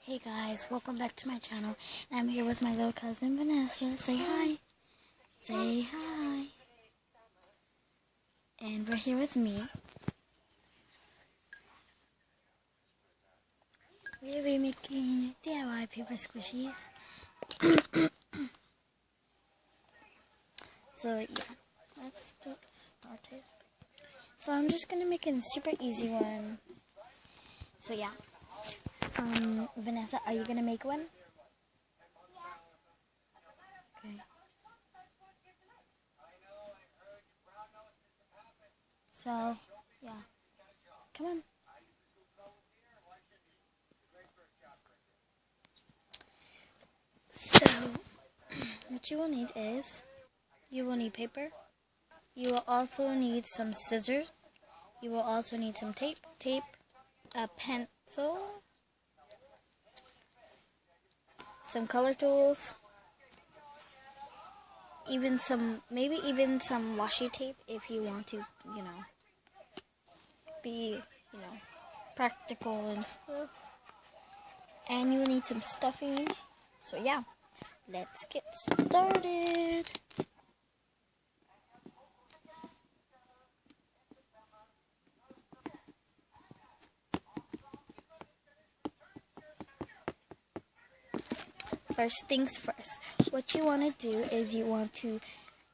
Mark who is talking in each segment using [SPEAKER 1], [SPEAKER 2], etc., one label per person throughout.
[SPEAKER 1] Hey guys, welcome back to my channel. And I'm here with my little cousin Vanessa. Say hi. Say hi. And we're here with me. We'll be making DIY paper squishies. So yeah, let's get started. So I'm just gonna make a super easy one. So yeah. Vanessa, are you gonna make one? Okay. So, yeah. Come on. So, what you will need is, you will need paper. You will also need some scissors. You will also need some tape, a pencil, some color tools, maybe even some washi tape if you want to, be, practical and stuff. And you will need some stuffing. So yeah, let's get started. First things first, what you want to do is you want to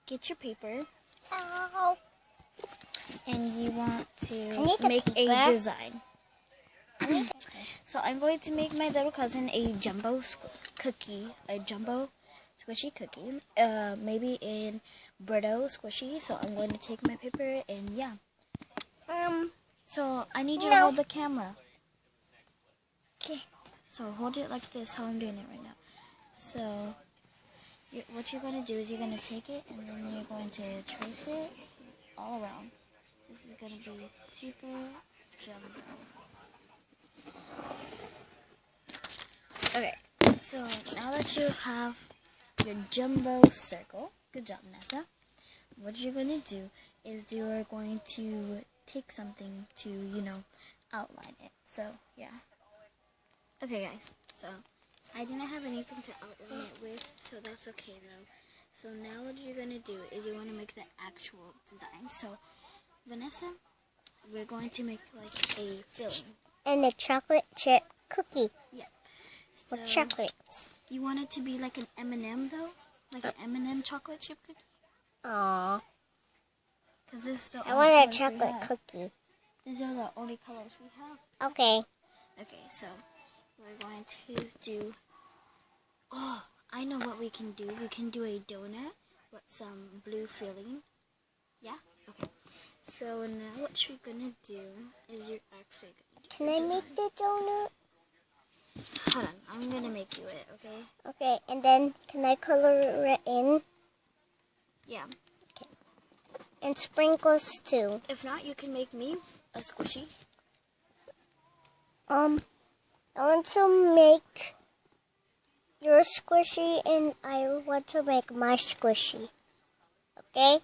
[SPEAKER 1] get your paper.
[SPEAKER 2] Ow.
[SPEAKER 1] And you want to make a design. So I'm going to make my little cousin a jumbo squishy cookie, maybe in Brito squishy. So I'm going to take my paper and yeah. So I need you to hold the camera.
[SPEAKER 2] Okay.
[SPEAKER 1] So hold it like this, how I'm doing it right now. So what you're going to do is you're going to take it and then you're going to trace it all around. This is going to be super jumbo. Okay, so now that you have your jumbo circle, good job, Vanessa. What you're going to do is you are going to take something to, outline it. So, yeah. Okay, guys, so I didn't have anything to outline it with, so that's okay, though. So now what you're going to do is you want to make the actual design. So, Vanessa, we're going to make, like, a filling.
[SPEAKER 2] And a chocolate chip cookie.
[SPEAKER 1] Yeah.
[SPEAKER 2] So, with chocolates.
[SPEAKER 1] You want it to be like an M&M, though? Like an M&M chocolate chip cookie?
[SPEAKER 2] Aww.
[SPEAKER 1] Because this is the
[SPEAKER 2] I want a chocolate cookie.
[SPEAKER 1] These are the only colors we have.
[SPEAKER 2] Okay.
[SPEAKER 1] Okay, so we're going to do... Oh, I know what we can do. We can do a donut with some blue filling. Yeah? Okay. So now what you're going to do is you're actually going to do...
[SPEAKER 2] Can I make the donut?
[SPEAKER 1] Hold on. I'm going to make you it, okay?
[SPEAKER 2] Okay, and then can I color it in?
[SPEAKER 1] Yeah.
[SPEAKER 2] Okay. And sprinkles too.
[SPEAKER 1] If not, you can make me a squishy.
[SPEAKER 2] I want to make your squishy and I want to make my squishy. Okay?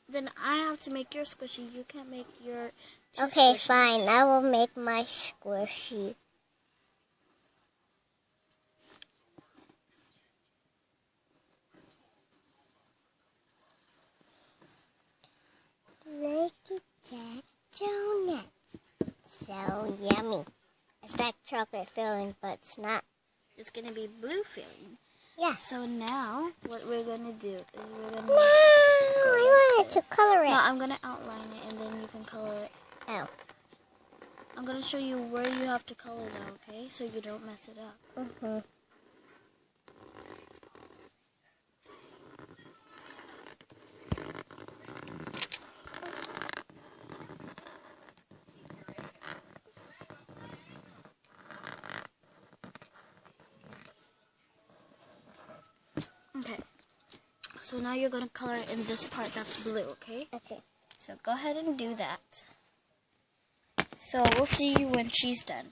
[SPEAKER 1] Then I have to make your squishy. You can't make your
[SPEAKER 2] Okay,
[SPEAKER 1] squishies.
[SPEAKER 2] fine. I will make my squishy. Look at that donut. So yummy. It's like chocolate filling, but it's not.
[SPEAKER 1] It's going to be blue filling.
[SPEAKER 2] Yeah.
[SPEAKER 1] So now, what we're going to do is we're going to...
[SPEAKER 2] No! I wanted to color it.
[SPEAKER 1] No, I'm going to outline it, and then you can color it.
[SPEAKER 2] Oh.
[SPEAKER 1] I'm going to show you where you have to color though, okay? So you don't mess it up.
[SPEAKER 2] Mm-hmm.
[SPEAKER 1] Okay. So now you're going to color it in this part that's blue, okay?
[SPEAKER 2] Okay.
[SPEAKER 1] So go ahead and do that. So we'll see you when she's done.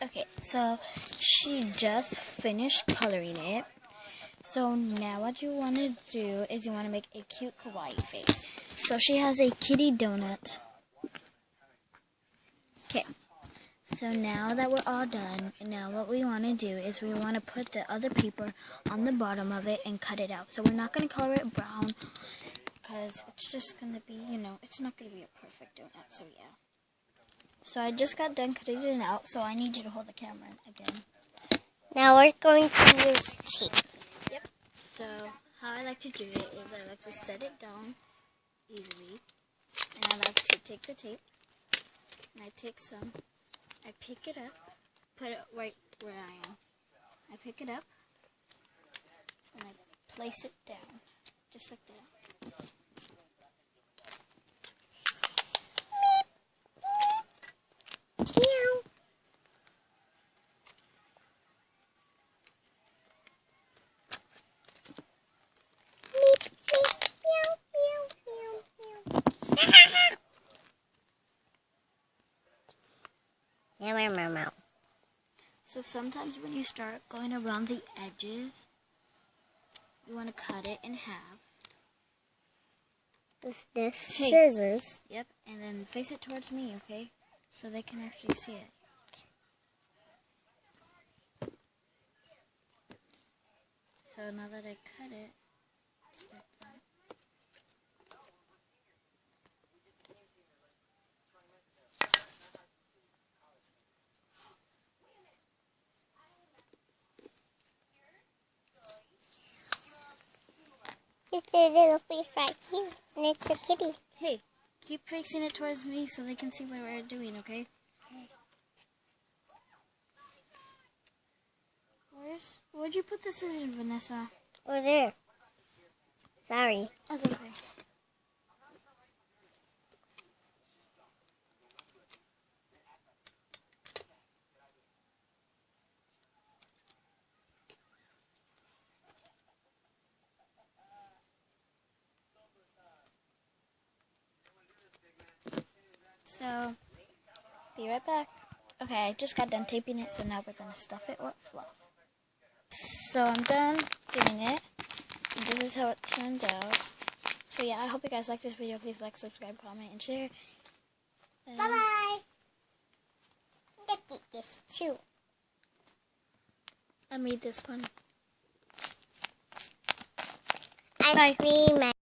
[SPEAKER 1] Okay, so she just finished coloring it. So now what you want to do is you want to make a cute kawaii face. So she has a kitty donut. Okay. So now that we're all done, now what we want to do is we want to put the other paper on the bottom of it and cut it out. So we're not going to color it brown because it's just going to be, it's not going to be a perfect donut. So yeah. So I just got done cutting it out, so I need you to hold the camera again.
[SPEAKER 2] Now we're going to use tape.
[SPEAKER 1] Yep. So how I like to do it is I like to set it down easily. And I like to take the tape, and I take some, I pick it up, put it right where I am. I pick it up, and I place it down, just like that.
[SPEAKER 2] Meow. Meow.
[SPEAKER 1] So sometimes when you start going around the edges, you want to cut it in half.
[SPEAKER 2] With this scissors.
[SPEAKER 1] Yep, and then face it towards me, okay? So they can actually see it. So now that I cut it, it's like that.
[SPEAKER 2] It's a little face right here, and it's a kitty.
[SPEAKER 1] Hey, keep facing it towards me so they can see what we're doing, okay? Where'd you put the scissors, Vanessa?
[SPEAKER 2] Over there. Sorry.
[SPEAKER 1] That's okay. So, be right back. Okay, I just got done taping it, so now we're going to stuff it with fluff. So I'm done doing it. And this is how it turned out. So yeah, I hope you guys like this video. Please like, subscribe, comment, and share.
[SPEAKER 2] Bye-bye. Let's eat this too.
[SPEAKER 1] I made this one.
[SPEAKER 2] Ice cream.